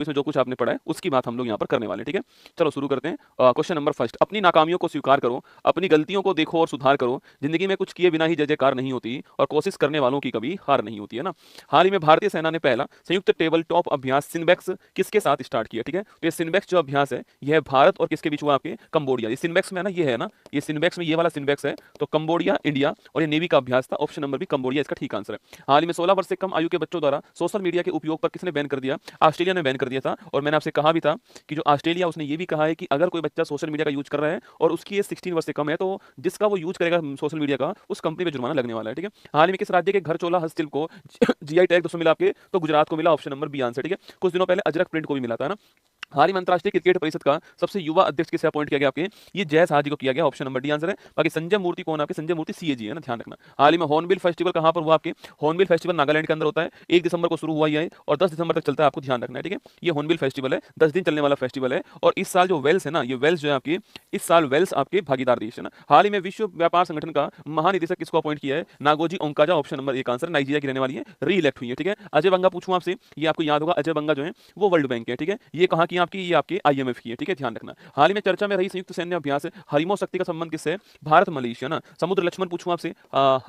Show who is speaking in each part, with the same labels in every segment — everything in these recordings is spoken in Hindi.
Speaker 1: इसमें जो कुछ आपने पढ़ा है उसकी बात हम लोग यहाँ पर करने वाले हैं, ठीक है। चलो शुरू करते हैं। क्वेश्चन नंबर फर्स्ट, अपनी नाकामियों को स्वीकार करो, अपनी गलतियों को देखो और सुधार करो, जिंदगी में कुछ किए बिना ही जय जयकार नहीं होती और कोशिश करने वालों की कभी हार नहीं होती, है ना। हाल ही में भारतीय सेना ने पहला संयुक्त टेबल टॉप अभ्यास सिनबेक्स किसके साथ स्टार्ट किया, ठीक है। तो ये सिनबेक्स जो अभ्यास है यह भारत और किसके बीच हुआ, आपके कंबोडिया। ये सिनबेक्स में है ना, ये है ना, ये सिनबेक्स में ये वाला सिनबेक्स है, तो कंबोडिया, इंडिया और ये नेवी का अभ्यास था। ऑप्शन नंबर बी कंबोडिया इसका ठीक आंसर है। हाल ही में 16 वर्ष से कम आयु के बच्चों द्वारा सोशल मीडिया के उपयोग पर किसने बैन कर दिया, ऑस्ट्रेलिया ने बैन कर दिया था। और मैंने आपसे कहा भी था कि जो ऑस्ट्रेलिया, उसने ये भी कहा है कि अगर कोई बच्चा सोशल मीडिया का यूज कर रहा है और उसकी एज 16 वर्ष से कम है तो जिसका वो यूज करेगा सोशल मीडिया का, उस कंपनी पे जुर्माना लगने वाला है, ठीक है। हाल ही में किस राज्य के घर चोला हस्तशिल्प को जीआई टैग दोस्तों मिला आपके, तो गुजरात को मिला। ऑप्शन नंबर बी आंसर, ठीक है। कुछ दिनों पहले अजरक प्रिंट को भी मिला था ना। हाल ही में अंतरराष्ट्रीय क्रिकेट परिषद का सबसे युवा अध्यक्ष किसे अपॉइंट किया गया आपके, ये जय शाह जी को किया गया। ऑप्शन नंबर डी आंसर है। बाकी संजय मूर्ति कौन आपके, संजय मूर्ति सीएजी है ना, ध्यान रखना। हाल ही में हॉर्नबिल फेस्टिवल कहां पर हुआ आपके, हॉर्नबिल फेस्टिवल नागालैंड के अंदर होता है। 1 दिसंबर को शुरू हुआ ये और 10 दिसंबर तक चलता है, आपको ध्यान रखना है, ठीक है। ये हॉर्नबिल फेस्टिवल है, 10 दिन चलने वाला फेस्टिवल है। और इस साल जो वेल्स है ना, ये वेल्स जो है आपकी, इस साल वेल्स आपके भागीदार देश है ना। हाल ही में विश्व व्यापार संगठन का महानिदेशक किसको अपॉइंट किया है, नागोजी ओंकाजा। ऑप्शन नंबर एक आंसर, नाइजीरिया की रहने वाली है, री इलेक्ट हुई है, ठीक है। अजय बंगा पूछूं आपसे, ये आपको याद होगा, अजय बंगा जो है वो वर्ल्ड बैंक है, ठीक है। ये कहां की आपकी, ये आपके आईएमएफ की है, ठीक है, ध्यान रखना। हाल ही में चर्चा में रही संयुक्त सैन्य अभ्यास हरिमो शक्ति का संबंध किससे है, भारत मलेशिया ना। समुद्र लक्ष्मण पूछूं आपसे,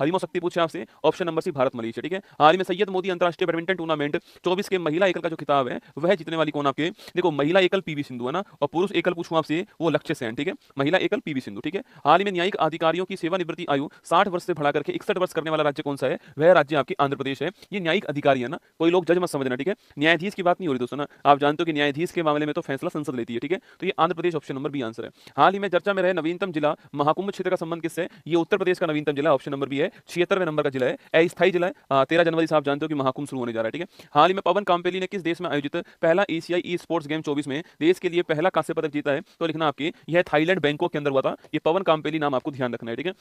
Speaker 1: हरिमो शक्ति पूछे आपसे, option number C Bharat Malaysia, ठीक है। हाल ही में सैयद मोदी अंतरराष्ट्रीय बैडमिंटन टूर्नामेंट 24 के महिला एकल का जो खिताब है वह जीतने वाली कौन आपके, देखो महिला एकल पीवी सिंधु है ना, और पुरुष एकल पूछूं आपसे वो लक्ष्य सेन, ठीक है। महिला एकल पीवी सिंधु, ठीक है। हाल ही में न्यायिक अधिकारियों की सेवानिवृत्ति आयु 60 वर्ष से बढ़ा करके 61 वर्ष करने वाला राज्य कौन सा है, वह राज्य आपकी आंध्र प्रदेश है। ये न्यायिक अधिकारी है ना, कोई लोग जज मत समझना, ठीक है। न्यायाधीश की बात नहीं हो रही दोस्तों ना, आप जानते हो कि न्यायाधीश के मामले में तो फैसला संसद लेती है, ठीक है। तो ये Andhra Pradesh, option number B answer है। हाल ही में चर्चा में रहे नवीनतम जिला महाकुंभ क्षेत्र का संबंध किससे, ये उत्तर प्रदेश का नवीनतम जिला, ऑप्शन नंबर बी है। 76वें नंबर का जिला है, अस्थायी जिला है। 13 जनवरी से आप जानते हो कि महाकुंभ शुरू होने जा रहा है, ठीक है। हाल ही में पवन काम्पेली ने किस देश में आयोजित पहला एशियाई ई स्पोर्ट्स गेम 24 में देश के लिए पहला कांस्य पदक जीता है, तो लिखना आपकी यह थाईलैंड बैंकॉक के अंदर हुआ था। ये पवन काम्पेली नाम आपको ध्यान रखना है, ठीक है।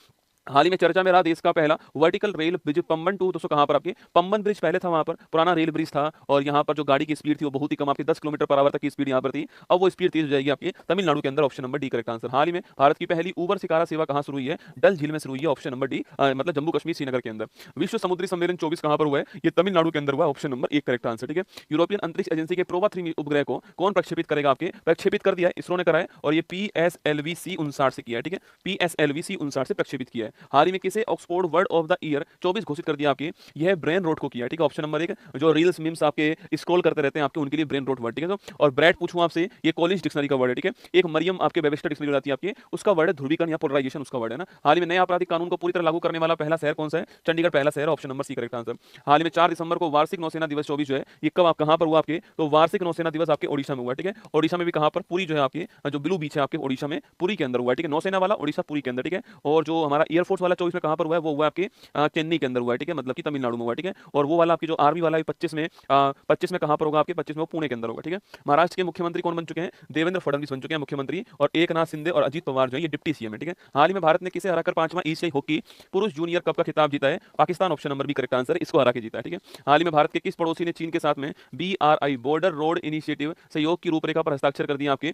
Speaker 1: हाल ही में चर्चा में रहा देश का पहला वर्टिकल रेल ब्रिज पम्बन 2, दोस्तों कहां पर आपके, पम्बन ब्रिज पहले था, वहां पर पुराना रेल ब्रिज था और यहां पर जो गाड़ी की स्पीड थी वो बहुत ही कम, आपकी 10 किलोमीटर पर आवर तक की स्पीड यहां पर थी। अब वो स्पीड तेज हो जाएगी आपकी तमिलनाडु के अंदर, option number D correct answer. हाल ही में भारत की पहली उबर शिकारा सेवा कहां शुरू हुई है, डल झील में शुरू हुई है, ऑप्शन नंबर डी, मतलब जम्मू कश्मीर श्रीनगर के अंदर। विश्व समुद्री सम्मेलन 24 कहां पर हुआ है, ये तमिलनाडु के अंदर हुआ, ऑप्शन नंबर एक करेक्ट आंसर, ठीक है। यूरोपियन अंतरिक्ष एजेंसी के प्रोवा 3 उपग्रह को कौन प्रक्षेपित करेगा आपके, प्रक्षेपित कर दिया है, इसरो ने करा है और ये PSLV-C 59 से किया है, ठीक है। PSLV-C 59 से प्रक्षेपित किया है। हाल ही में किसे Oxford word of the year 24 घोषित कर दिया आपके, यह ब्रेन रोट को किया, ठीक है। ऑप्शन नंबर एक, जो रील्स मीम्स आपके स्क्रॉल करते रहते हैं आपके, उनके लिए ब्रेन रोट वर्ड, ठीक है। तो और ब्रैड पूछूं आपसे, ये कॉलिंस डिक्शनरी का वर्ड है, ठीक है। एक मरियम आपके वेबस्टर डिक्शनरी आती है आपकी, उसका वर्ड है ध्रुवीकरण या पोलराइजेशन, उसका वर्ड है ना। हाल ही में नए आपराधिक कानून को पूरी तरह लागू करने वाला पहला शहर कौन सा है, चंडीगढ़ पहला शहर, option number C correct answer. हाल ही में 4 दिसंबर को वार्षिक नौसेना दिवस 24 जो है ये कब आप कहां पर हुआ आपके, तो वार्षिक नौसेना दिवस आपके ओडिशा में हुआ, ठीक है। ओडिशा में भी कहां पर, पुरी जो है आपकी, जो ब्लू बीच है आपके ओडिशा में, पुरी के अंदर हुआ है, ठीक है। नौसेना वाला ओडिशा पुरी के अंदर, ठीक है। और जो हमारा एयरफोर्स वाला 24 में कहां पर हुआ है, वो हुआ आपके चेन्नई के अंदर हुआ है, ठीक है, मतलब कि तमिलनाडु में हुआ, ठीक है। और वो वाला आपकी जो आर्मी वाला 25 में कहां पर होगा आपके, 25 में वो पुणे के अंदर होगा, ठीक है। महाराष्ट्र के मुख्यमंत्री कौन बन चुके हैं, देवेंद्र फडणवीस बन चुके हैं मुख्यमंत्री, और एकनाथ शिंदे और अजीत पवार जो है ये डिप्टी सीएम है, ठीक है। हाल ही में भारत ने किसे हराकर 5वां एशियाई हॉकी पुरुष जूनियर कप का खिताब जीता है, Pakistan, option number B correct answer है, इसको हरा के जीता है, ठीक है। हाल ही में भारत के किस पड़ोसी ने चीन के साथ में BRI बॉर्डर रोड इनिशिएटिव सहयोग की रूपरेखा पर हस्ताक्षर कर दिया आपके,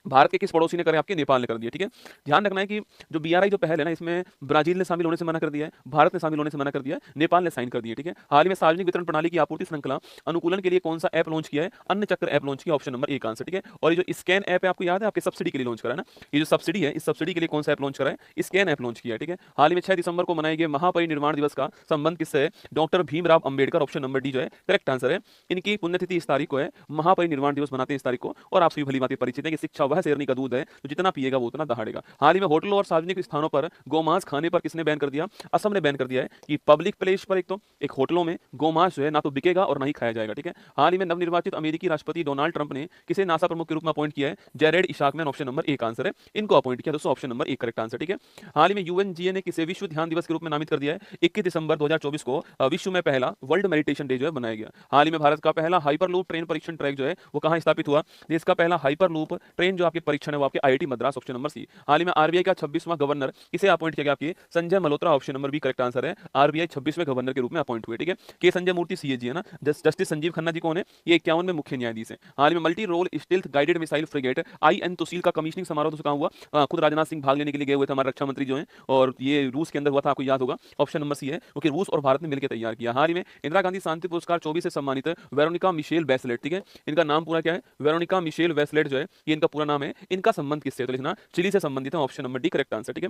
Speaker 1: भारत के किस पड़ोसी ने करे आपके, नेपाल ने कर दिया, ठीक है। ध्यान रखना है कि जो BRI जो पहल है ना, इसमें ब्राजील ने शामिल होने से मना कर दिया है, भारत ने शामिल होने से मना कर दिया है, नेपाल ने साइन कर दिया, ठीक है। हाल ही में सार्वजनिक वितरण प्रणाली की आपूर्ति श्रृंखला अनुकूलन के लिए कौन सा ऐप लॉन्च किया है, अन्न चक्र ऐप लॉन्च किया, ऑप्शन नंबर एक आंसर, ठीक है। और ये जो स्कैन ऐप है आपको याद है, आपके सब्सिडी के लिए लॉन्च करा है ना, ये जो सब्सिडी है इस सब्सिडी के लिए कौन सा ऐप लॉन्च करा है, स्कैन ऐप लॉन्च किया है, ठीक है। हाल ही में 6 दिसंबर को मनाए गए महापरिनिर्वाण दिवस का संबंध किससे है, doctor Bhimrao Ambedkar, option number D जो है करेक्ट आंसर है। इनकी पुण्यतिथि इस तारीख को है, महापरिनिर्वाण दिवस मनाते हैं इस तारीख को। और आप सभी भली भांति परिचित है कि शिक्षा वह शेरनी का दूध है तो जितना पिएगा वो उतना दहाड़ेगा। हाल ही में होटलों और सार्वजनिक स्थानों पर गोमांस खाने पर किसने बैन कर दिया, असम ने बैन कर दिया है कि पब्लिक प्लेस पर एक होटलों में गोमांस जो है ना तो बिकेगा और ना ही खाया जाएगा, ठीक है। हाल ही में नवनिर्वाचित अमेरिकी राष्ट्रपति डोनाल्ड ट्रंप ने किसे नासा प्रमुख के रूप में अपॉइंट किया है, जेरेड इशाकमैन, ऑप्शन नंबर एक आंसर है, इनको अपॉइंट किया दोस्तों, ऑप्शन नंबर एक करेक्ट आंसर, ठीक है। हाल ही में UNGA ने किसे विश्व ध्यान दिवस के रूप में नामित कर दिया है, 21 दिसंबर 2024 को विश्व में पहला वर्ल्ड मेडिटेशन डे जो है बनाया गया। हाल ही में भारत का पहला हाइपरलूप ट्रेन परीक्षण ट्रैक जो है वो कहां स्थापित हुआ, देश का पहला हाइपरलूप ट्रेन जो आपके परीक्षण है वो आपके IIT Madras, option number C. हाल ही में आरबीआई का 26वां गवर्नर किसे अपॉइंट किया गया? आपके Sanjay Malhotra, option number B correct answer है। आरबीआई 26वें गवर्नर के रूप में अपॉइंट हुए, ठीक है। के संजय मूर्ति सीएजी है ना। जस्टिस संजीव खन्ना जी कौन है? ये 51 में मुख्य न्यायाधीश है। हाल में multi role stealth guided missile frigate IN Tushil का कमीशनिंग समारोह कहाँ हुआ? खुद राजनाथ सिंह भाग लेने के लिए गए हुए थे, हमारे रक्षा मंत्री जो हैं, और ये रूस के अंदर हुआ था, आपको याद होगा। ऑप्शन नंबर सी है, क्योंकि रूस और भारत ने मिलकर तैयार किया। हाल ही में इंदिरा गांधी शांति पुरस्कार 24 से सम्मानित है वेरोनिका मिशेल बैचलेट, ठीक है। इनका नाम पूरा क्या है? वेरोनिका मिशेल बैचलेट जो है, ये इनका पूरा नाम है। इनका संबंध किससे? तो लिखना चिली से संबंधित है, option number D correct answer, ठीक है।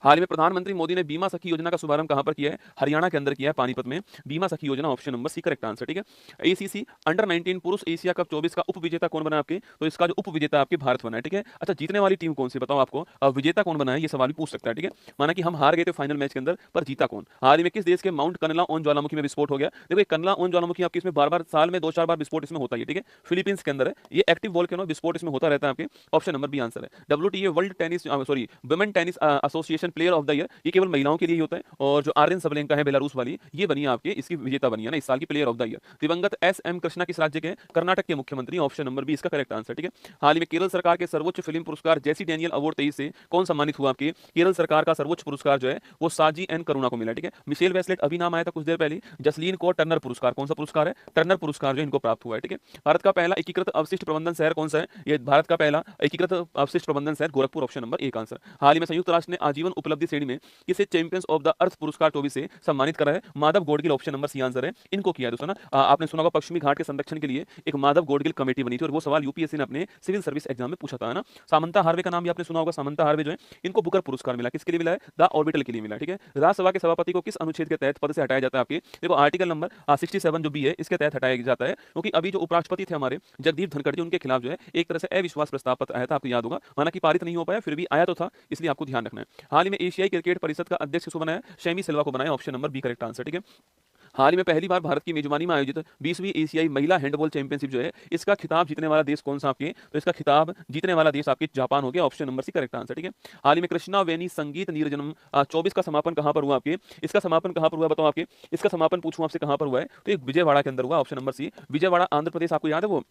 Speaker 1: हाल ही में प्रधानमंत्री मोदी ने बीमा सखी योजना का शुभारंभ कहां पर किया है? हरियाणा के अंदर किया है, पानीपत में। Bima Sakhi Yojana, option number C correct answer, ठीक है। एसीसी अंडर 19 पुरुष एशिया कप 24 का उपविजेता कौन बना आपके? तो इसका जो उपविजेता आपके भारत बना है, ठीक है। अच्छा, जीतने वाली टीम कौन सी बताओ आपको? विजेता कौन बना है, ये सवाल भी पूछ सकता है, ठीक है। माना कि हम हार गए थे फाइनल मैच के अंदर, पर जीता कौन? हाल ही में किस देश के माउंट कनला ऑन ज्वालामुखी में विस्फोट हो गया? देखो, कनला ऑन ज्वालामुखी आपके इसमें बार बार साल में 2-4 बार विस्फोट इसमें होता है, ठीक है। फिलीपींस के अंदर है ये, एक्टिव वोल्केनो, विस्फोट इसमें होता रहता है आपके। ऑप्शन नंबर बी आंसर है। WTA world tennis women tennis association player of the year, ये केवल महिलाओं के लिए ही होता है। और जो आर्यन सबलेंका है बेलारूस वाली, ये बनी है आपके, इसकी विजेता बनी है ना इस साल की प्लेयर ऑफ द ईयर। दिवंगत SM कृष्णा किस राज्य के? कर्नाटक के मुख्यमंत्री, ऑप्शन नंबर बी इसका करेक्ट आंसर, ठीक है। हाल ही में केरल सरकार के सर्वोच्च फिल्म पुरस्कार जेसी डैनियल अवार्ड 23 से कौन सम्मानित हुआ आपके? केरल सरकार का सर्वोच्च पुरस्कार जो है वो साजी एन करुणा को मिला, ठीक है। मिशेल वेस्लेट अभी नाम आया था कुछ देर पहले। जसलीन को टर्नर पुरस्कार, कौन सा पुरस्कार है? टर्नर पुरस्कार जो इनको प्राप्त हुआ है, ठीक है। भारत का पहला एकीकृत अवशिष्ट प्रबंधन शहर कौन सा है? ये भारत का पहला एकीकृत अवशिष्ट प्रबंधन शहर गोरखपुर, ऑप्शन नंबर एक आंसर। हाल ही में संयुक्त राष्ट्र ने आजीवन उपलब्धि श्रेणी में किसे चैंपियंस ऑफ द अर्थ पुरस्कार 24 से सम्मानित करा है? Madhav Gadgil, option number C answer है। इनको किया दोस्तों ना। आपने सुना होगा पश्चिमी घाट के संरक्षण के लिए एक माधव गोडगिल कमेटी बनी थी, और वो सवाल यूपीएससी ने अपने सिविल सर्विस एग्जाम में पूछा था, है ना। सामंता हार्वे का नाम भी आपने सुना होगा। सामंता हार्वे जो है, इनको बुकर पुरस्कार मिला, किसके लिए मिला है? द ऑर्बिटल के लिए मिला, ठीक है। राज्यसभा के सभापति को किस अनुच्छेद के तहत पद से हटाया जाता है आपके? देखो, आर्टिकल नंबर 67 जो बी है, इसके तहत हटाया जाता है, क्योंकि अभी जो उपराष्ट्रपति थे हमारे जगदीप धनखड़ जी, उनके खिलाफ जो है एक तरह से अविश्वास प्रस्ताव पत्र आया था, आपको याद होगा। माना कि पारित नहीं हो पाया, फिर भी आया तो था, इसलिए आपको ध्यान रखना है। हाल ही में एशियाई क्रिकेट परिषद का अध्यक्ष किसको बनाया? शैमी सिल्वा को बनाया, option number B correct answer, ठीक है। हाल ही में पहली बार भारत की मेजबानी में आयोजित 20वीं एशियाई महिला हैंडबॉल चैंपियनशिप जो है, इसका खिताब जीतने वाला देश कौन सा आपके? तो इसका खिताब जीतने वाला देश आपके जापान हो गया, option number C correct answer, ठीक है। हाल ही में कृष्णा वेनी संगीत नीरजनम 24 का समापन कहां पर हुआ आपके? इसका समापन कहां पर हुआ बताओ आपके? इसका समापन पूछूं आपसे कहां पर हुआ है? तो एक विजयवाड़ा के अंदर हुआ, option number C. Vijayawada Andhra Pradesh, आपको याद है वो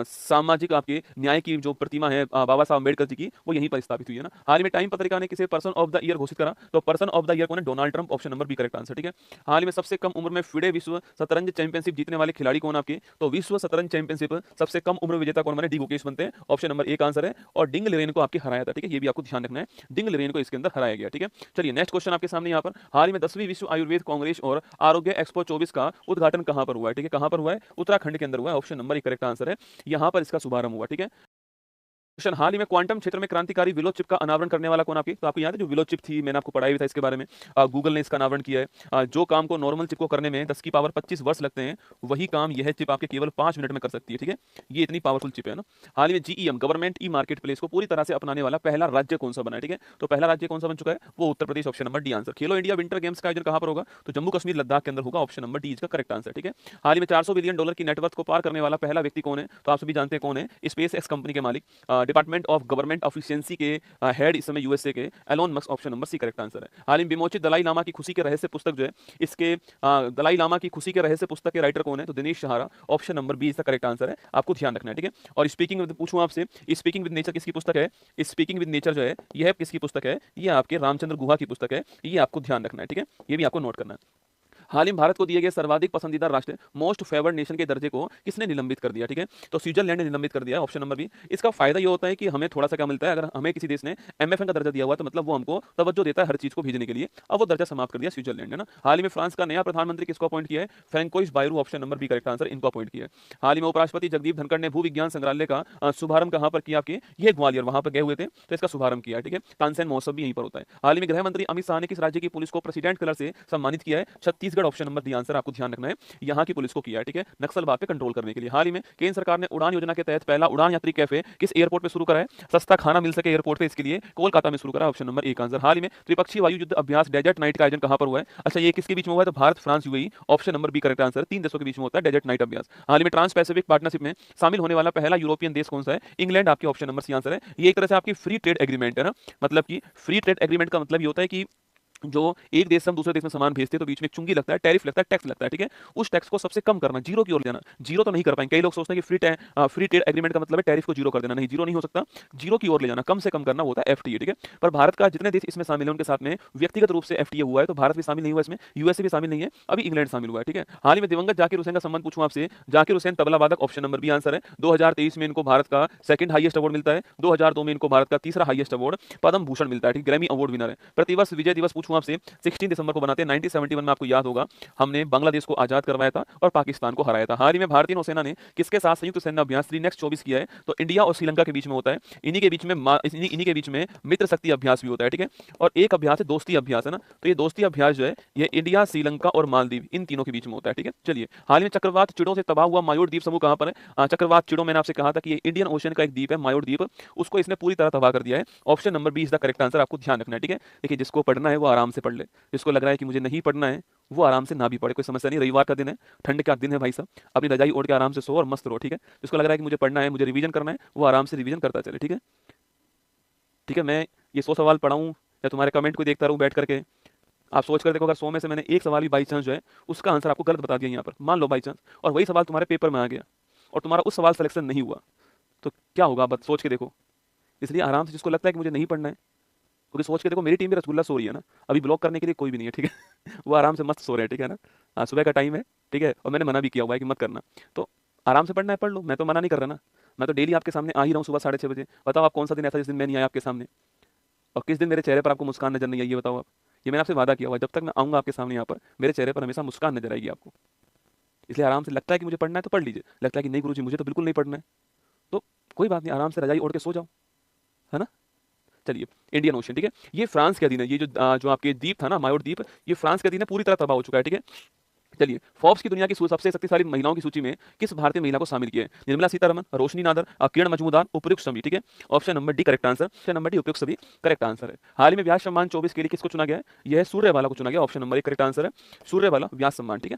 Speaker 1: सामाजिक आपके न्याय की जो प्रतिमा है बाबा साहब अम्बेडकर जी की, वो यहीं पर स्थापित हुई है ना। हाल ही में टाइम पत्रिका ने किसे पर्सन ऑफ द ईयर घोषित करा? तो पर्सन ऑफ द ईयर कौन है? Donald Trump, option number B correct answer, ठीक है। हाल ही में सबसे कम उम्र में फिडे विश्व शतरंज चैंपियनशिप जीतने वाले खिलाड़ी कौन आपके? तो विश्व शतरंज चैंपियनशिप सबसे कम उम्र विजेता कौन बने? डी गुकेश बनते हैं, ऑप्शन नंबर एक आंसर है। और डिंग लिरेन को आपके हराया था, ठीक है। ये भी आपको ध्यान रखना है, डिंग लिरेन को इसके अंदर हराया गया, ठीक है। चलिए नेक्स्ट क्वेश्चन आपके सामने यहाँ पर। हाल ही में 10वीं विश्व आयुर्वेद कांग्रेस और आरोग्य एक्सपो 24 का उद्घाटन कहां पर हुआ है? ठीक है, कहां पर हुआ है? उत्तराखंड के अंदर हुआ है, ऑप्शन नंबर एक करेक्ट आंसर है। यहां पर इसका शुभारंभ हुआ, ठीक है। क्वेश्चन, हाल ही में क्वांटम क्षेत्र में क्रांतिकारी विलो चिप का अनावरण करने वाला कौन आपकी? तो आपको याद है जो विलो चिप थी, मैंने आपको पढ़ाया भी था इसके बारे में। गूगल ने इसका अनावरण किया है। जो काम को नॉर्मल चिप को करने में 10 की पावर 25 वर्ष लगते हैं, वही काम यह चिप आपके केवल 5 मिनट में कर सकती है, ठीक है। ये इतनी पावरफुल चिप है ना। हाल ही में GEM government e market place को पूरी तरह से अपनाने वाला पहला राज्य कौन सा बना है? ठीक है, तो पहला राज्य कौन सा बन चुका है? वो उत्तर Pradesh, option number D answer. खेलो इंडिया विंटर गेम्स का आयोजन कहां पर होगा? तो जम्मू कश्मीर लद्दाख के अंदर होगा, ऑप्शन नंबर डी इसका करेक्ट आंसर, ठीक है। हाल ही में $400 बिलियन की नेटवर्थ को पार करने वाला पहला व्यक्ति कौन है? तो आप सभी जानते हैं कौन है, स्पेस एक्स कंपनी के मालिक, डिपार्टमेंट ऑफ गवर्नमेंट एफिशिएंसी के हेड इस समय यूएसए के Elon Musk, option number C correct answer है। हाल ही में विमोचित दलाई लामा की खुशी के रहस्य पुस्तक जो है, इसके दलाई लामा की खुशी के रहस्य पुस्तक के राइटर कौन है? तो दिनेश सहारा, ऑप्शन नंबर बी इसका करेक्ट आंसर है। आपको ध्यान रखना है, ठीक है। और स्पीकिंग विद, पूछूं आपसे, स्पीकिंग विद नेचर किसकी पुस्तक है? स्पीकिंग विद नेचर जो है, यह किसकी पुस्तक है? ये आपके रामचंद्र गुहा की पुस्तक है, ये आपको ध्यान रखना है, ठीक है। ये भी आपको नोट करना है। हाल ही में भारत को दिए गए सर्वाधिक पसंदीदा राष्ट्र मोस्ट फेवर्ड नेशन के दर्जे को किसने निलंबित कर दिया? ठीक है, तो स्विट्जरलैंड ने निलंबित कर दिया, ऑप्शन नंबर बी। इसका फायदा ये होता है कि हमें थोड़ा सा क्या मिलता है, अगर हमें किसी देश ने MFN का दर्जा दिया हुआ तो मतलब वो हमको तवज्जो देता है हर चीज को भेजने के लिए। अब वो दर्जा समाप्त कर दिया स्विट्जरलैंड, है ना। हाल ही में फ्रांस का नया प्रधानमंत्री किसको अपॉइंट किया है? Francois Bayrou, option number B correct answer, इनको अपॉइंट किया है। हाल ही में उपराष्ट्रपति जगदीप धनखड़ ने भू विज्ञान संग्रहालय का शुभारंभ कहां पर किया? आपके ये ग्वालियर, वहां पर गए हुए थे तो इसका शुभारंभ किया, ठीक है। तानसेन महोत्सव भी यहीं पर होता है। हाल ही में गृह मंत्री अमित शाह ने किस राज्य की पुलिस को प्रेसिडेंट कलर से सम्मानित किया है? Chhattisgarh, option number D answer, आपको ध्यान रखना है, यहां की पुलिस को किया है, ठीक है, नक्सलवाद पे कंट्रोल करने के लिए। हाल ही में केंद्र सरकार ने उड़ान योजना के तहत पहला उड़ान यात्री कैफे किस एयरपोर्ट पे शुरू करा है? सस्ता खाना मिल सके एयरपोर्ट पे, इसके लिए कोलकाता में शुरू करा, ऑप्शन नंबर एक आंसर। हाल ही में त्रिपक्षीय वायु युद्ध अभ्यास डेजर्ट नाइट का आयोजन कहां पर हुआ है? अच्छा, ये किसके बीच में हुआ है? तो Bharat, France, UAE, option number B correct answer. 3 देशों के बीच में होता है डेजर्ट नाइट अभ्यास। हाल ही में ट्रांस पैसिफिक पार्टनरशिप में शामिल होने वाला पहला यूरोपियन देश कौन सा है? इंग्लैंड, आपके ऑप्शन नंबर सी आंसर है। ये एक तरह से आपकी फ्री ट्रेड एग्रीमेंट है ना, मतलब कि फ्री ट्रेड एग्रीमेंट का मतलब ये होता है कि जो एक देश से हम दूसरे देश में सामान भेजते हैं तो बीच में एक चुंगी लगता है, टैरिफ लगता है, टैक्स लगता है, ठीक है। उस टैक्स को सबसे कम करना, जीरो की ओर ले जाना। जीरो तो नहीं कर पाएंगे, कई लोग सोचते हैं कि फ्री ट्रेड एग्रीमेंट का मतलब है टैरिफ को जीरो कर देना। नहीं, जीरो नहीं हो सकता, जीरो की ओर ले जाना, कम से कम करना, वो होता है एफटीए, ठीक है। पर भारत का जितने देश इसमें शामिल है उनके साथ में व्यक्तिगत रूप से एफटीए हुआ है, तो भारत भी शामिल नहीं हुआ इसमें, यूएसए भी शामिल नहीं है, अभी इंग्लैंड शामिल हुआ है, ठीक है। हाल ही में दिवंगत जाकिर हुसैन का संबंध पूछूं आपसे, जाकिर हुसैन तबला वादक, ऑप्शन नंबर बी आंसर है। 2023 में इनको भारत का सेकंड हाईएस्ट अवार्ड मिलता है, 2002 में इनको भारत का तीसरा हाईएस्ट अवार्ड पद्म भूषण मिलता है, ठीक, ग्रैमी अवार्ड विनर है। प्रतिवर्ष विजय दिवस पूछूं आपसे, 16 दिसंबर को बनाते हैं। 1971 में आपको याद होगा हमने बांग्लादेश को आजाद करवाया था और पाकिस्तान को हराया था। हाल ही में भारतीय नौसेना ने किसके साथ संयुक्त सैन्य अभ्यास 3x24 किया है? तो इंडिया और श्रीलंका के बीच में होता है। इन्हीं के बीच में मित्र शक्ति अभ्यास भी होता है, ठीक है। और एक अभ्यास है दोस्ती अभ्यास, है ना। तो ये दोस्ती अभ्यास जो है ये इंडिया, श्रीलंका और मालदीव, इन तीनों के बीच में होता है, ठीक है। चलिए, हाल में चक्रवात चिड़ों से तबाह हुआ मायोर द्वीप समूह कहां पर है? चक्रवात चिड़ों, मैंने आपसे कहा था कि ये इंडियन ओशन का एक द्वीप है, मायोर द्वीप, उसको इसने पूरी तरह तबाह कर दिया है। Option number B is the correct answer, आपको ध्यान रखना है, ठीक है। देखिए, जिसको पढ़ना है वो आराम से पढ़ ले, जिसको लग रहा है कि मुझे नहीं पढ़ना है वो आराम से ना भी पढ़े, कोई समस्या नहीं। रविवार का दिन है, ठंड का दिन है भाई साहब, अपनी रजाई ओढ़ के आराम से सो और मस्त रहो, ठीक है। जिसको लग रहा है कि मुझे पढ़ना है, मुझे रिवीजन करना है, वो आराम से रिवीजन करता चले, ठीक है। ठीक है, मैं ये 100 सवाल पढ़ाऊँ या तुम्हारे कमेंट को देखता रहूँ बैठ करके? आप सोच कर देखो, अगर 100 में से मैंने एक सवाल भी बाई चांस जो है उसका आंसर आपको गलत बता दिया यहाँ पर, मान लो बाई चांस, और वही सवाल तुम्हारे पेपर में आ गया और तुम्हारा उस सवाल सिलेक्शन नहीं हुआ, तो क्या होगा? बस सोच के देखो। इसलिए आराम से, जिसको लगता है कि मुझे नहीं पढ़ना है, क्योंकि सोच के देखो, मेरी टीम में रसगुल्ला सो रही है ना, अभी ब्लॉक करने के लिए कोई भी नहीं है, ठीक है। वो आराम से मस्त सो रहे हैं, ठीक है ना। सुबह का टाइम है, ठीक है, और मैंने मना भी किया हुआ है कि मत करना। तो आराम से पढ़ना है पढ़ लो, मैं तो मना नहीं कर रहा ना। मैं तो डेली आपके सामने आ ही रहा हूँ सुबह 6:30 बजे। बताओ आप कौन सा दिन ऐसा जिस दिन मैं नहीं आया आपके सामने, और किस दिन मेरे चेहरे पर आपको मुस्कान नजर नहीं आई, ये बताओ आप। ये मैंने आपसे वादा किया हुआ है, जब तक मैं आऊँगा आपके सामने यहाँ पर मेरे चेहरे पर हमेशा मुस्कान नजर आएगी आपको। इसलिए आराम से, लगता है कि मुझे पढ़ना है तो पढ़ लीजिए, लगता है कि नहीं गुरुजी मुझे तो बिल्कुल नहीं पढ़ना है, तो कोई बात नहीं, आराम से रजाई ओढ़ के सो जाओ, है ना। चलिए, इंडियन ओशन, ठीक है, ये फ्रांस के अधीन है। ये जो आपके द्वीप था ना, मायोर द्वीप, ये फ्रांस के अधीन है, पूरी तरह तबाह हो चुका है, ठीक है। चलिए, फोर्ब्स की दुनिया की सबसे शक्तिशाली महिलाओं की सूची में किस भारतीय महिला को शामिल किया है? निर्मला सीतारमण, रोशनी नादर, किरण मजूमदार, उपयुक्त सभी, ठीक है। Option number D correct answer, option number D उपयुक्त सभी करेक्ट आंसर है। हाल ही में व्यास सम्मान 24 के लिए किसको चुना गया है? यह है सूर्यवाला को चुना गया, ऑप्शन नंबर 1 करेक्ट आंसर है, सूर्यवाला व्यास सम्मान, ठीक है।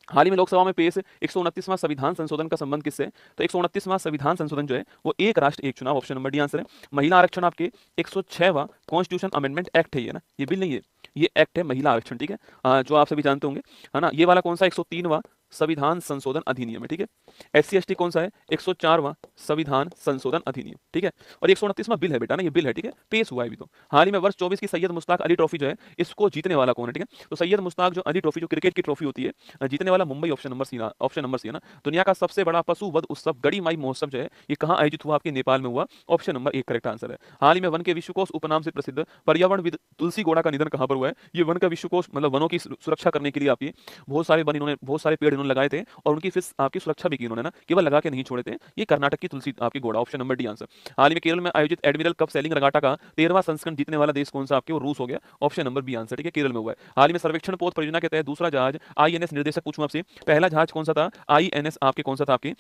Speaker 1: हाल ही में लोकसभा में पेश 129वां संविधान संशोधन का संबंध किससे? तो 129वां संविधान संशोधन जो है वो एक राष्ट्र एक चुनाव, ऑप्शन नंबर डी आंसर है। महिला आरक्षण आपके 106वां कॉन्स्टिट्यूशन अमेंडमेंट एक्ट है, ये ना, ये बिल नहीं है, ये एक्ट है महिला आरक्षण, ठीक है। जो आप सभी जानते होंगे, है ना। ये वाला कौन सा? 103वां संविधान संशोधन अधिनियम है, ठीक है। SC ST कौन सा है? 104वां संविधान संशोधन अधिनियम, ठीक है। और 129वां बिल है बेटा ना, ये बिल है, ठीक है, पेश हुआ है अभी तो। हाल ही में वर्ष 24 की सैयद मुश्ताक अली ट्रॉफी जो है इसको जीतने वाला कौन है? ठीक है, तो सैयद मुश्ताक जो अली ट्रॉफी, जो क्रिकेट की ट्रॉफी होती है, जीतने वाला Mumbai, option number C, option number C है ना। दुनिया का सबसे बड़ा पशु वध उत्सव गड़ी माई महोत्सव जो है ये कहाँ आयोजित हुआ? आपके नेपाल में हुआ, ऑप्शन नंबर 1 करेक्ट आंसर है। हाल ही में वन के विश्वकोश उपनाम से प्रसिद्ध पर्यावरणविद तुलसी गौड़ा का निधन कहाँ पर हुआ है? ये वन का विश्वकोश, मतलब वनों की सुरक्षा करने के लिए आपकी बहुत सारे वन इन्होंने, बहुत सारे पेड़ इन्होंने लगाए थे और उनकी फिर आपकी सुरक्षा भी की इन्होंने ना, केवल लगा के नहीं छोड़े थे। ये कर्नाटक की तुलसी आपकी Gowda, option number D answer. हाल ही में केरल में आयोजित एडमिरल कप सेलिंग रगाटा का 13वां संस्करण जीतने वाला देश कौन सा? आपके वो रूस हो गया, ऑप्शन नंबर बी आंसर, ठीक है, केरल में हुआ है। हाल ही में सर्वेक्षण पोत परियोजना के तहत दूसरा जहाज INS निर्देशक, पूछूं आपसे, पहला जहाज कौन सा था? INS आपके कौन सा था? आपके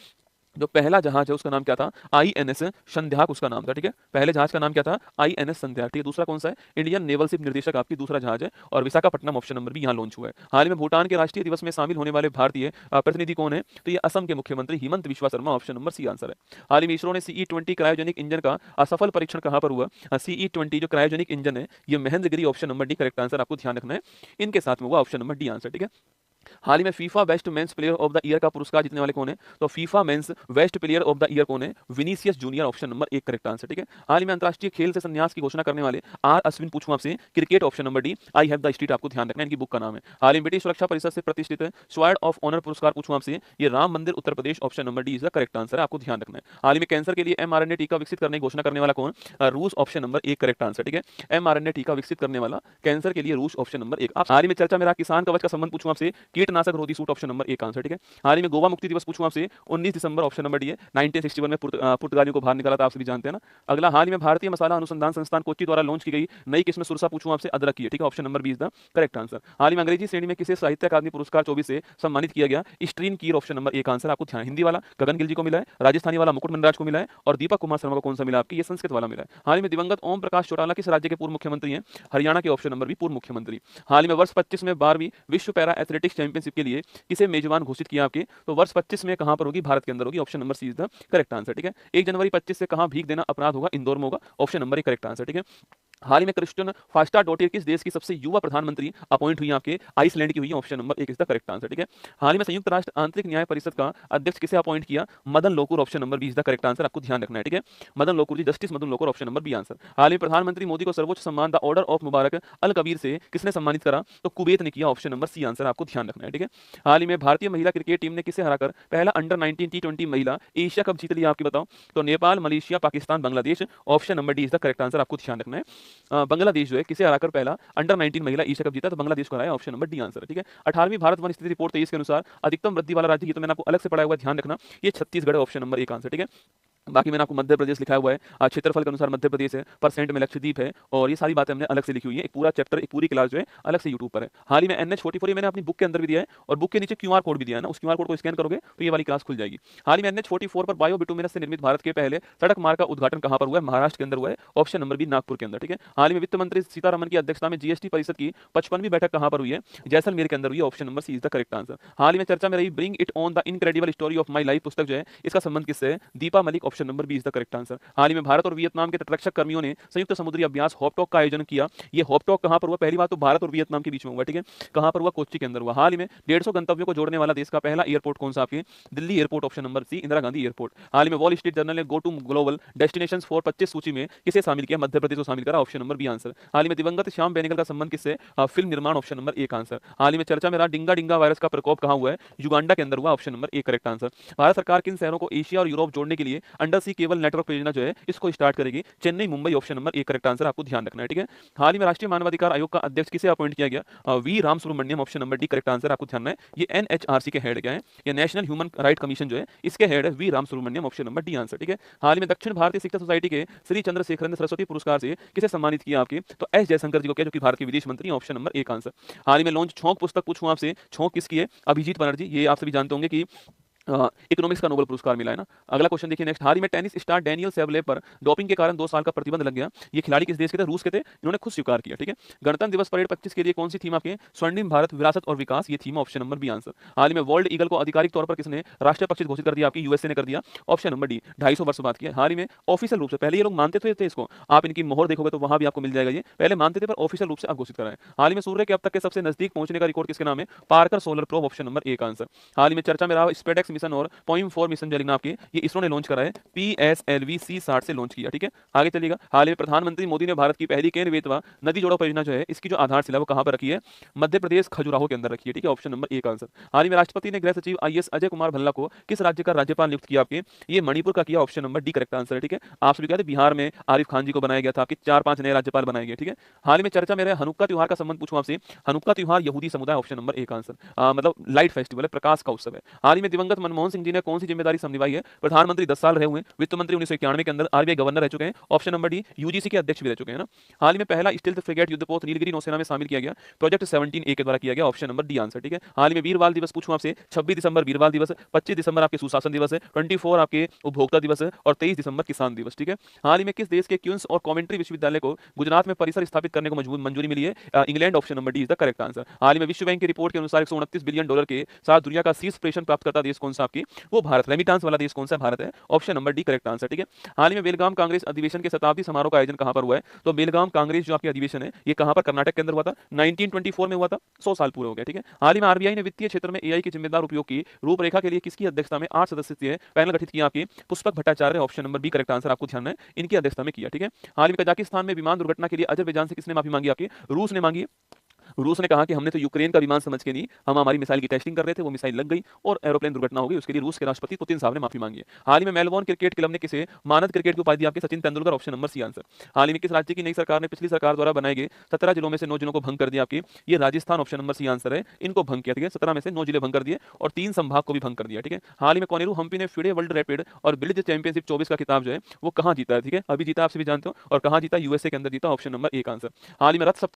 Speaker 1: जो पहला जहाज है उसका नाम क्या था? INS संध्याक उसका नाम था, ठीक है। पहले जहाज का नाम क्या था? INS संध्याक, ठीक है। दूसरा कौन सा है? इंडियन नेवल शिप निर्देशक आपकी दूसरा जहाज है, और विशाखापट्टनम ऑप्शन नंबर भी यहाँ लॉन्च हुआ है। हाल ही में भूटान के राष्ट्रीय दिवस में शामिल होने वाले भारतीय प्रतिनिधि कौन है? तो ये असम के मुख्यमंत्री Himanta Biswa Sarma, option number C answer है। हाल ही में इसरो ने CE-20 क्रायोजेनिक इंजन का असफल परीक्षण कहाँ पर हुआ? CE-20 जो क्रायोजेनिक इंजन है ये Mahendragiri, option number D correct answer, आपको ध्यान रखना है, इनके साथ में हुआ, ऑप्शन नंबर डी आंसर, ठीक है। हाल ही में FIFA best men's player of the year का पुरस्कार जीतने वाले कौन है? तो FIFA mains best player of the year कौन है? Vinicius junior, option number 1 correct answer, ठीक है। हाल ही में अंतरराष्ट्रीय खेल से संन्यास की घोषणा करने वाले R अश्विन, पूछूं आपसे, cricket, option number D, I have the street, आपको ध्यान रखना है, इनकी बुक का नाम है। हाल ही में ब्रिटिश सुरक्षा परिषद से प्रतिष्ठित स्वॉर्ड ऑफ ऑनर पुरस्कार, पूछूं आपसे, ये Ram Mandir Uttar Pradesh, option number D is the correct answer, आपको ध्यान रखना है। हाल ही में कैंसर के लिए mRNA टीका विकसित करने की घोषणा करने वाला कौन? रूस, ऑप्शन नंबर 1 करेक्ट आंसर, ठीक है। mRNA टीका विकसित करने वाला कैंसर के लिए रूस, ऑप्शन नंबर 1। हाल ही में चर्चा मेरा किसान कवच का संबंध, पूछूं आपसे, कीटनाशक रोधी सूट, ऑप्शन नंबर 1 आंसर, ठीक है। हाल ही में गोवा मुक्ति दिवस, पूछूं आपसे, 19 दिसंबर, ऑप्शन नंबर डी है। 1961 में पुर्तगालियों को बाहर निकाला था, आप सभी जानते हैं ना। अगला, हाल ही में भारतीय मसाला अनुसंधान संस्थान कोच्चि द्वारा लॉन्च की गई नई किस्म सुरसा, पूछूं आपसे, अदरक की है, ठीक है, option number B is the correct answer. हाल ही में अंग्रेजी श्रेणी में किसे साहित्य अकादमी पुरस्कार 24 से सम्मानित किया गया? स्ट्रीन कीर, ऑप्शन नंबर 1 आंसर, आपको ध्यान। हिंदी वाला गगन गिल जी को मिला है, राजस्थानी वाला मुकुट मनराज को मिला है, और दीपक कुमार शर्मा को कौन सा मिला? आपकी ये संस्कृत वाला मिला है। हाल ही में दिवंगत ओम प्रकाश चौटाला किस राज्य के पूर्व मुख्यमंत्री हैं? हरियाणा के, ऑप्शन नंबर बी पूर्व मुख्यमंत्री। हाल ही में वर्ष 25 में 12वीं विश्व पैरा एथलेटिक्स चैंपियनशिप के लिए किसे मेजबान घोषित किया? आपके तो वर्ष 25 में कहां पर होगी? भारत के अंदर होगी, option number C is the correct answer, ठीक है। 1 जनवरी 25 से कहां भीख देना अपराध होगा? इंदौर में होगा, ऑप्शन नंबर 1 करेक्ट आंसर, ठीक है। हाल ही में क्रिस्टियन फास्टाडोटिर किस देश की सबसे युवा प्रधानमंत्री अपॉइंट हुई आपके? आइसलैंड की हुई है, ऑप्शन नंबर एक इज द करेक्ट आंसर, ठीक है। हाल ही में संयुक्त राष्ट्र आंतरिक न्याय परिषद का अध्यक्ष किसे अपॉइंट किया? Madan Lokur, option number B is the correct answer, आपको ध्यान रखना है, ठीक है। Madan Lokur ji, justice Madan Lokur, option number B answer. हाल ही में प्रधानमंत्री मोदी को सर्वोच्च सम्मान the Order of Mubarak Al Kabir से किसने सम्मानित करा? तो कुवैत ने किया, ऑप्शन नंबर सी आंसर, आपको ध्यान रखना है, ठीक है। हाल ही में भारतीय महिला क्रिकेट टीम ने किसे हराकर पहला अंडर 19 T20 महिला एशिया कप जीत लिया आपकी बताओ? तो Nepal, Malaysia, Pakistan, Bangladesh, option number D is the correct answer, आपको ध्यान रखना है। बांग्लादेश जो है किसे हराकर पहला अंडर 19 महिला एशिया कप जीता? तो बांग्लादेश को हराया, ऑप्शन नंबर डी आंसर है, ठीक है। 18वीं भारत वन स्थिति रिपोर्ट 23 के अनुसार अधिकतम वृद्धि वाला राज्य, ये तो मैंने आपको अलग से पढ़ाया हुआ है, ध्यान रखना, ये छत्तीसगढ़ है, ऑप्शन नंबर एक आंसर, ठीक है। बाकी मैंने आपको मध्य प्रदेश लिखा हुआ है, क्षेत्रफल के अनुसार मध्य प्रदेश है, परसेंट में लक्षद्वीप है, और ये सारी बातें हमने अलग से लिखी हुई है। एक पूरा चैप्टर, एक पूरी क्लास जो है अलग से यूट्यूब पर है। हाल ही में NH44 मैंने अपनी बुक के अंदर भी दिया है, और बुक के नीचे QR कोड भी दिया है ना, उस QR कोड को स्कैन करोगे तो ये वाली क्लास खुल जाएगी। हाल ही में NH44 पर बायो बिटुमिनस से निर्मित भारत के पहले सड़क मार्ग का उद्घाटन कहां पर हुआ है? महाराष्ट्र के अंदर हुआ है, ऑप्शन नंबर बी नागपुर के अंदर, ठीक है। हाल ही में वित्त मंत्री सीतारमण की अध्यक्षता में GST परिषद की 55वीं बैठक कहां पर हुई है? जैसलमेर के अंदर हुई है, option number C is the correct answer. हाल ही में चर्चा में रही bring it on the incredible story of my life पुस्तक जो है, इसका संबंध किससे है? Deepa Malik, option number B is the correct answer. हाल ही में भारत और वियतनाम के तटरक्षक कर्मियों ने संयुक्त समुद्री अभ्यास हॉपटॉक का आयोजन किया। ये हॉपटॉक कहां पर हुआ? पहली बात तो भारत और वियतनाम के बीच में हुआ, ठीक है। कहां पर हुआ? कोच्चि के अंदर हुआ। हाल ही में 150 गंतव्यों को जोड़ने वाला देश का पहला एयरपोर्ट कौन सा आपके? Delhi airport, option number C Indira Gandhi airport. हाल ही में वॉल स्ट्रीट जर्नल ने go to global destinations for 25 सूची में किसे शामिल किया? मध्य प्रदेश को शामिल करा, ऑप्शन नंबर बी आंसर। हाल ही में दिवंगत श्याम बेनेगल का संबंध किससे? फिल्म निर्माण, ऑप्शन नंबर एक आंसर। हाल ही में चर्चा में रहा डिंगा डिंगा वायरस का प्रकोप कहां हुआ है? युगांडा के अंदर हुआ, ऑप्शन नंबर एक करेक्ट आंसर। भारत सरकार किन शहरों को एशिया और यूरोप जोड़ने के लिए अंडर सी केबल नेटवर्क परियोजना जो है इसको स्टार्ट करेगी? चेन्नई, मुंबई, ऑप्शन नंबर एक करेक्ट आंसर, आपको ध्यान रखना है, ठीक है। हाल ही में राष्ट्रीय मानवाधिकार आयोग का अध्यक्ष किसे अपॉइंट किया गया? V Ramasubramanian, option number D correct answer, आपको ध्यान है। ये NHRC के हेड क्या है? ये नेशनल ह्यूमन राइट कमीशन जो है इसके हेड है V Ramasubramanian, option number D answer, ठीक है। हाल ही में दक्षिण भारतीय शिक्षा सोसाइटी के श्री चंद्रशेखरन सरस्वती पुरस्कार से किसे सम्मानित किया आपके? तो S जयशंकर जी को किया, जो कि भारत के विदेश मंत्री, ऑप्शन नंबर एक आंसर। हाल ही में लॉन्च छौंक पुस्तक पूछूं आपसे, छौंक किसकी है? अभिजीत बनर्जी, ये आप सभी जानते होंगे कि इकोनॉमिक्स का नोबेल पुरस्कार मिला है ना। अगला क्वेश्चन देखिए नेक्स्ट। हाल ही में टेनिस स्टार डेनियल सेवलेव पर डोपिंग के कारण 2 साल का प्रतिबंध लग गया। ये खिलाड़ी किस देश के थे? रूस के थे, इन्होंने खुद स्वीकार किया, ठीक है। गणतंत्र दिवस परेड 25 के लिए कौन सी थीम आपके? स्वर्णिम भारत, विरासत और विकास, ये theme, option number B answer. हाल ही में वर्ल्ड ईगल को आधिकारिक तौर पर किसने राष्ट्रीय पक्षी घोषित कर दिया? आपकी USA ने कर दिया, ऑप्शन नंबर डी। 250 वर्ष बाद किया। हाल ही में ऑफिशियल रूप से, पहले ये लोग मानते थे इसको, आप इनकी मोहर देखोगे तो वहां भी आपको मिल जाएगा, ये पहले मानते थे पर ऑफिशियल रूप से अब घोषित कराए। हाल ही में सूर्य के अब तक के सबसे नजदीक पहुंचने का रिकॉर्ड किसके नाम है? Parker solar probe, option number एक आंसर। हाल ही में चर्चा में रहा स्पेडेक्स मिशन और POIM-4 मिशन जो लिखना आपके, ये इसरो ने लॉन्च करा है, PSLV C60 से लॉन्च किया, ठीक है। आगे चलिएगा। हाल ही में प्रधानमंत्री मोदी ने भारत की पहली केन बेतवा नदी जोड़ो परियोजना जो है इसकी जो आधारशिला वो कहां पर रखी है? मध्य प्रदेश खजुराहो के अंदर रखी है, ठीक है, ऑप्शन नंबर एक आंसर। हाल ही में राष्ट्रपति ने गृह सचिव IAS अजय कुमार भल्ला को किस राज्य का राज्यपाल नियुक्त किया आपके? ये मणिपुर का किया, option number D correct answer है, ठीक है। आप सभी कहते बिहार में आरिफ खान जी को बनाया गया था, आपके 4-5 नए राज्यपाल बनाए गए, ठीक है। हाल ही में चर्चा में रहे हनुक्का त्योहार का संबंध पूछूं आपसे, हनुक्का त्योहार यहूदी समुदाय, ऑप्शन नंबर एक आंसर, मतलब लाइट फेस्टिवल है, प्रकाश का उत्सव है। हाल ही में दिवंगत मनमोहन सिंह जी ने कौन सी जिम्मेदारी संभाई है? प्रधानमंत्री 10 साल रहे हुए, वित्त मंत्री 1991 के अंदर, RBI गवर्नर रह चुके हैं, ऑप्शन नंबर डी। UGC के अध्यक्ष भी रह चुके हैं ना। हाल ही में पहला स्टील्थ फ्रिगेट युद्धपोत नीलगिरी नौसेना में शामिल किया गया, प्रोजेक्ट 17A के द्वारा किया गया, ऑप्शन नंबर डी आंसर, ठीक है। हाल ही में वीरवाल दिवस पूछूं आपसे, 26 दिसंबर वीरवाल दिवस, 25 दिसंबर आपके सुशासन दिवस है, 24 आपके उपभोक्ता दिवस है, और 23 दिसंबर किसान दिवस, ठीक है। हाल ही में किस देश के क्वींस और कॉमेंट्री विश्वविद्यालय को गुजरात में परिसर स्थापित करने को मंजूरी मिली है? England, option number D is the correct answer. हाल ही में विश्व बैंक की रिपोर्ट के अनुसार $129 बिलियन के साथ दुनिया का शीर्ष प्रेषण प्राप्तकर्ता देश कौन सा आपकी? वो भारत, रेमिटांस वाला देश कौन सा? भारत है, option number D correct answer, ठीक है। हाल ही में बेलगाम कांग्रेस अधिवेशन के शताब्दी समारोह का आयोजन कहां पर हुआ है? तो बेलगाम कांग्रेस जो आपकी अधिवेशन है ये कहां पर? कर्नाटक के अंदर हुआ था, 1924 में हुआ था, 100 साल पूरे हो गए, ठीक है। हाल ही में RBI ने वित्तीय क्षेत्र में AI के जिम्मेदार उपयोग की रूपरेखा के लिए किसकी अध्यक्षता में 8 सदस्यीय पैनल गठित किया आपकी? Pushpak Bhattacharya, option number B correct answer, आपको ध्यान है, इनकी अध्यक्षता में किया, ठीक है। हाल ही में कजाकिस्तान में विमान दुर्घटना के लिए अजरबैजान से किसने माफी मांगी आपकी? रूस ने मांगी। रूस ने कहा कि हमने तो यूक्रेन का विमान समझ के नहीं, हम हमारी मिसाइल की टेस्टिंग कर रहे थे, वो मिसाइल लग गई और एरोप्लेन दुर्घटना हो गई, उसके लिए रूस के राष्ट्रपति पुतिन साहब ने माफी मांगी है। हाल ही में मेलबोर्न क्रिकेट क्लब ने किसे मानद क्रिकेट की उपाधि दी आपके? Sachin Tendulkar, option number C answer. हाल ही में किस राज्य की नई सरकार ने पिछली सरकार द्वारा बनाए गए 17 जिलों में से 9 जिलों को भंग कर दिया आपकी? ये Rajasthan, option number C answer है, इनको भंग किया, ठीक है। 17 में से 9 जिले भंग कर दिए और 3 संभाग को भी भंग कर दिया, ठीक है। हाल ही में कोनेरू हम्पी ने फिडे वर्ल्ड रैपिड और ब्लिट्ज चैंपियनशिप 24 का खिताब जो है वो कहां जीता है? ठीक है, अभी जीता, आप सभी जानते हो, और कहां जीता? USA के अंदर जीता, ऑप्शन नंबर एक आंसर। हाल ही में रथ